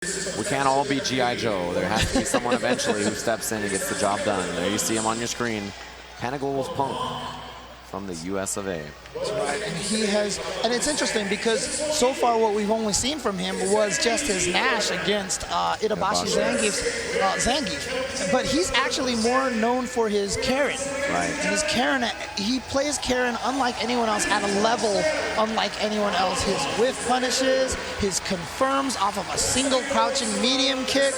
We can't all be G.I. Joe. There has to be someone eventually who steps in and gets the job done. There you see him on your screen. Panagoul's Punk from the US of A. That's right, and he has, and it's interesting because so far what we've only seen from him was just his Nash against Itabashi Zangief, but he's actually more known for his Karen. Right. And his Karen, he plays Karen unlike anyone else at a level unlike anyone else. His whiff punishes, his confirms off of a single crouching medium kick,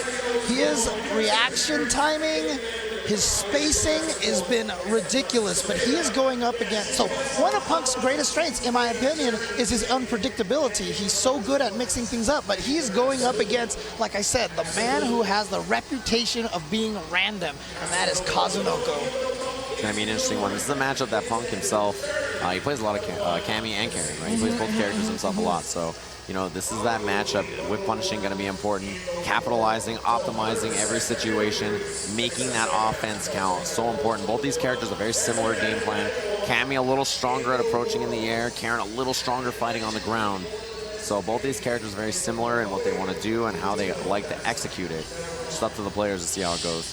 his reaction timing, his spacing has been ridiculous, but he is going up against, so one of Punk's greatest strengths, in my opinion, is his unpredictability. He's so good at mixing things up, but he's going up against, like I said, the man who has the reputation of being random, and that is Kazunoko. It's going to be an interesting one. This is a matchup that Punk himself, he plays a lot of Cammy and Karen, right? He plays both characters himself a lot, so you know, this is that matchup. Whip punishing going to be important. Capitalizing, optimizing every situation, making that offense count. So important. Both these characters have a very similar game plan. Cammy a little stronger at approaching in the air. Karen a little stronger fighting on the ground. So both these characters are very similar in what they want to do and how they like to execute it. Just up to the players to see how it goes.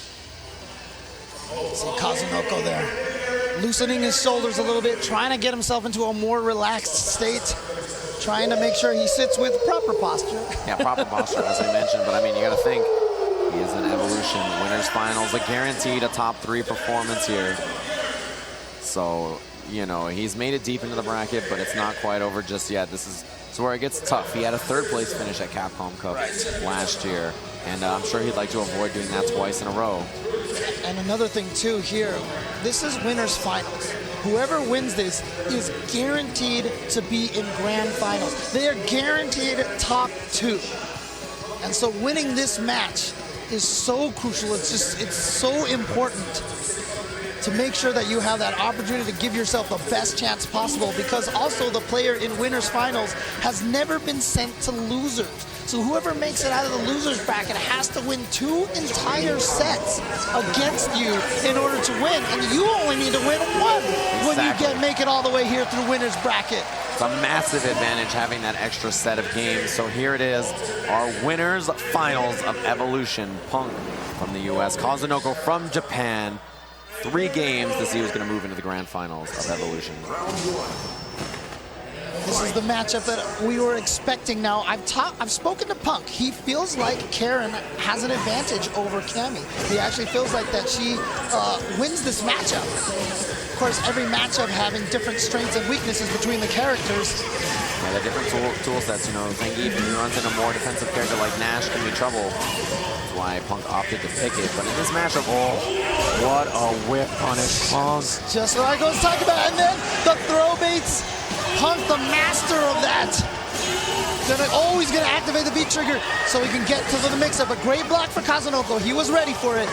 See Kazunoko there, loosening his shoulders a little bit, trying to get himself into a more relaxed state. Trying to make sure he sits with proper posture. Yeah, proper posture, as we mentioned. But I mean, you got to think, he is an Evolution Winners Finals, a guaranteed a top 3 performance here. So, you know, he's made it deep into the bracket, but it's not quite over just yet. This is where it gets tough. He had a 3rd place finish at Capcom Cup last year, and I'm sure he'd like to avoid doing that twice in a row. And another thing too here, this is Winners Finals. Whoever wins this is guaranteed to be in Grand Finals. They are guaranteed top 2. And so winning this match is so crucial. It's so important to make sure that you have that opportunity to give yourself the best chance possible, because also the player in Winners Finals has never been sent to losers. So whoever makes it out of the losers bracket has to win 2 entire sets against you in order to win, and you only need to win 1 when you make it all the way here through winners bracket. It's a massive advantage having that extra set of games. So here it is, our winners finals of Evolution. Punk from the US, Kazunoko from Japan. 3 games to see who's going to move into the grand finals of Evolution. This is the matchup that we were expecting. Now, I've spoken to Punk. He feels like Karen has an advantage over Cammy. He actually feels like that she wins this matchup. Of course, every matchup having different strengths and weaknesses between the characters. Yeah, the different tool sets, you know, Zangief, if he runs into a more defensive character like Nash, can be trouble. That's why Punk opted to pick it. But in this matchup, oh, what a whip punish, Punk. Just what I was talking about. And then the throw baits. Punk, the master of that. Always gonna activate the beat trigger so he can get to the mix-up. A great block for Kazunoko. He was ready for it.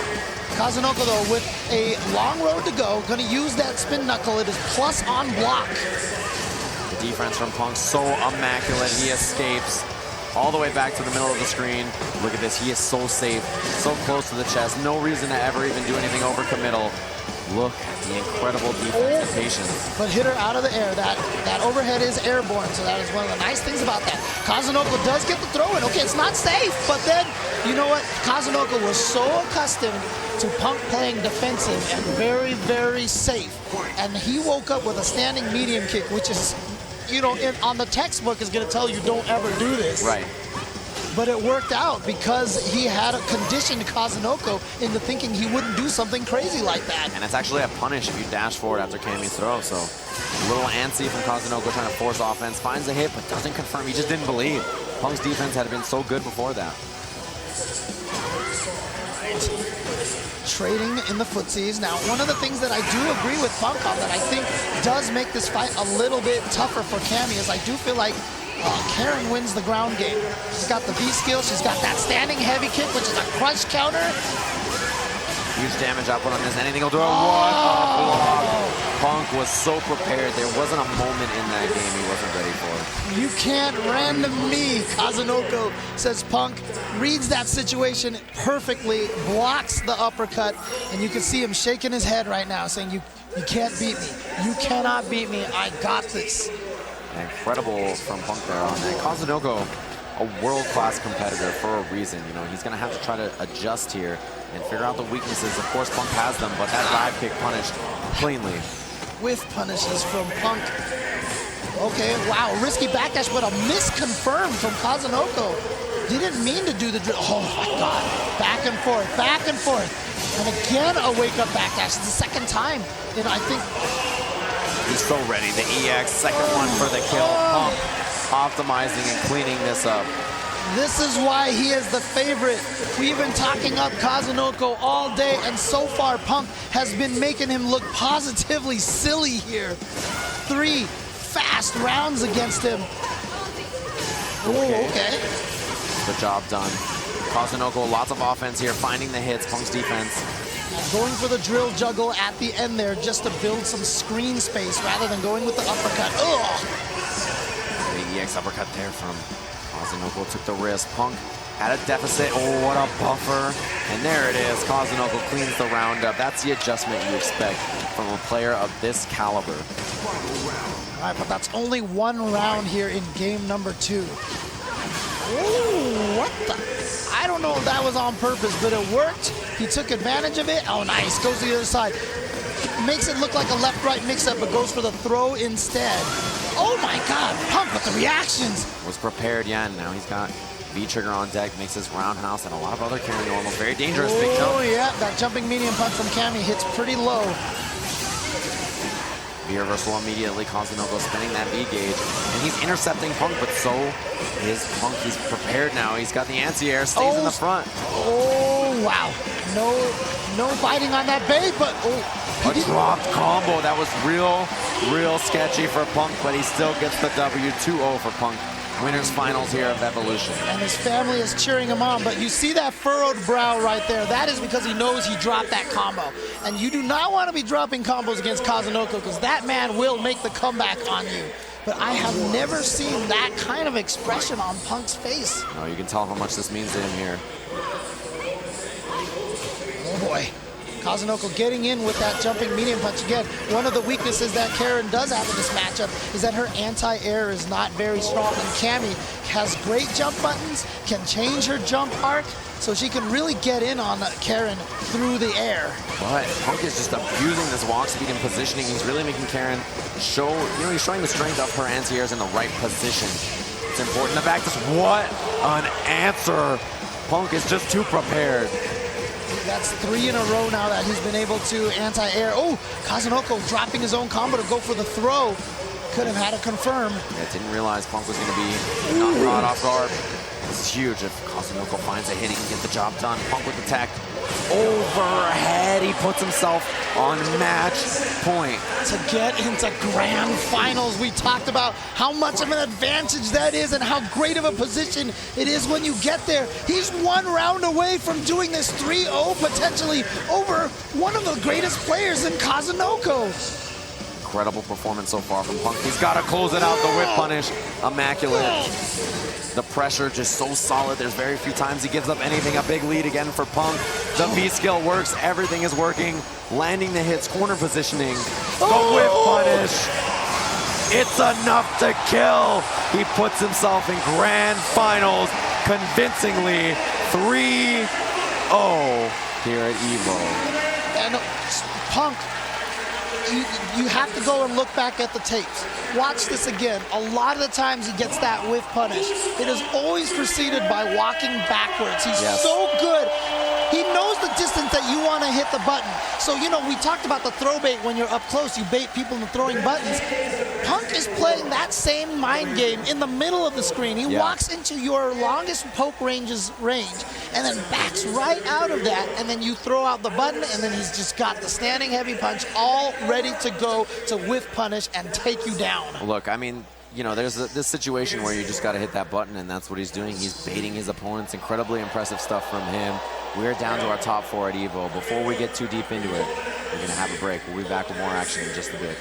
Kazunoko, though, with a long road to go, gonna use that spin knuckle. It is plus on block. The defense from Punk, so immaculate. He escapes all the way back to the middle of the screen. Look at this, he is so safe, so close to the chest. No reason to ever even do anything over committal. Look at the incredible defense and patience. But hit her out of the air. That overhead is airborne, so that is one of the nice things about that. Kazunoko does get the throw in. Okay, it's not safe, but then, you know what? Kazunoko was so accustomed to Punk playing defensive and very, very safe. And he woke up with a standing medium kick, which is, you know, on the textbook is going to tell you don't ever do this. Right. But it worked out because he had conditioned Kazunoko into thinking he wouldn't do something crazy like that. And it's actually a punish if you dash forward after Cammy's throw. So a little antsy from Kazunoko trying to force offense. Finds a hit, but doesn't confirm. He just didn't believe. Punk's defense had been so good before that. Trading in the footsies. Now, one of the things that I do agree with Punk on that I think does make this fight a little bit tougher for Cammy is I do feel like Karen wins the ground game. She's got the V skill. She's got that standing heavy kick, which is a crunch counter. Huge damage output on this. Anything will do it. What a block. Punk was so prepared. There wasn't a moment in that game he wasn't ready for. You can't random me, Kazunoko, says Punk. Reads that situation perfectly, blocks the uppercut, and you can see him shaking his head right now, saying, you can't beat me. You cannot beat me. I got this. Incredible from Punk there on that. Kazunoko a world-class competitor for a reason. You know, he's going to have to try to adjust here and figure out the weaknesses. Of course, Punk has them, but that dive kick punished cleanly. Whiff punishes from Punk. Okay, wow, risky backdash, but a miss confirmed from Kazunoko. Didn't mean to do the drill. Oh my God, back and forth, back and forth. And again, a wake-up backdash. It's the second time, and I think... He's so ready. The EX, second one for the kill. Punk optimizing and cleaning this up. This is why he is the favorite. We've been talking up Kazunoko all day, and so far Punk has been making him look positively silly here. 3 fast rounds against him. Oh, okay. The job done. Kazunoko, lots of offense here, finding the hits, Punk's defense. Going for the drill juggle at the end there just to build some screen space rather than going with the uppercut. Ugh! The EX uppercut there from Kazunoko, took the risk. Punk had a deficit. Oh, what a buffer. And there it is. Kazunoko cleans the round up. That's the adjustment you expect from a player of this caliber. All right, but that's only 1 round here in game number 2. Oh, what the? I don't know if that was on purpose, but it worked. He took advantage of it. Oh, nice. Goes to the other side. Makes it look like a left-right mix-up, but goes for the throw instead. Oh, my God. Punk with the reactions. Was prepared, yeah, and now he's got V-trigger on deck, makes his roundhouse, and a lot of other carry normals. Very dangerous. Big jump. Oh, yeah. That jumping medium punch from Cammy hits pretty low. V-reversal immediately. Kazunoko spinning that V-gauge, and he's intercepting Punk, but so is Punk. He's prepared now. He's got the anti-air, stays in the front. Oh, wow. No fighting on that bait, but a dropped combo. That was real sketchy for Punk, but he still gets the W. 2-0 for Punk. Winners finals here of Evolution. And his family is cheering him on, but you see that furrowed brow right there. That is because he knows he dropped that combo. And you do not want to be dropping combos against Kazunoko because that man will make the comeback on you. But I have never seen that kind of expression on Punk's face. No, you can tell how much this means to him here. Oh boy. Kazunoko getting in with that jumping medium punch again. One of the weaknesses that Karen does have in this matchup is that her anti-air is not very strong. And Cammy has great jump buttons, can change her jump arc, so she can really get in on Karen through the air. But Punk is just abusing this walk speed and positioning. He's really making Karen show, he's showing the strength of her anti-airs in the right position. It's important. The back, just what an answer. Punk is just too prepared. That's 3 in a row now that he's been able to anti-air. Oh, Kazunoko dropping his own combo to go for the throw. Could have had to confirm. Yeah, didn't realize Punk was going to be not caught off guard. This is huge. If Kazunoko finds a hit, he can get the job done. Punk with the tech. Overhead. He puts himself on match point. To get into grand finals, we talked about how much of an advantage that is and how great of a position it is when you get there. He's 1 round away from doing this 3-0 potentially over one of the greatest players in Kazunoko. Incredible performance so far from Punk. He's got to close it out. The whip punish, immaculate. The pressure just so solid. There's very few times he gives up anything. A big lead again for Punk. The V-skill works. Everything is working. Landing the hits, corner positioning. The whip punish. It's enough to kill. He puts himself in grand finals convincingly. 3-0 here at EVO. And Punk, you have to go and look back at the tapes. Watch this again. A lot of the times he gets that whiff punish. It is always preceded by walking backwards. He's so good. He knows the distance that you want to hit the button. So, we talked about the throw bait when you're up close. You bait people into throwing buttons. Punk is playing that same mind game in the middle of the screen. He walks into your longest poke range's range and then backs right out of that, and then you throw out the button, and then he's just got the standing heavy punch all ready to go to whiff punish and take you down. Look, I mean, there's this situation where you just got to hit that button, and that's what he's doing. He's baiting his opponents. Incredibly impressive stuff from him. We're down to our top 4 at EVO. Before we get too deep into it, we're going to have a break. We'll be back with more action in just a bit.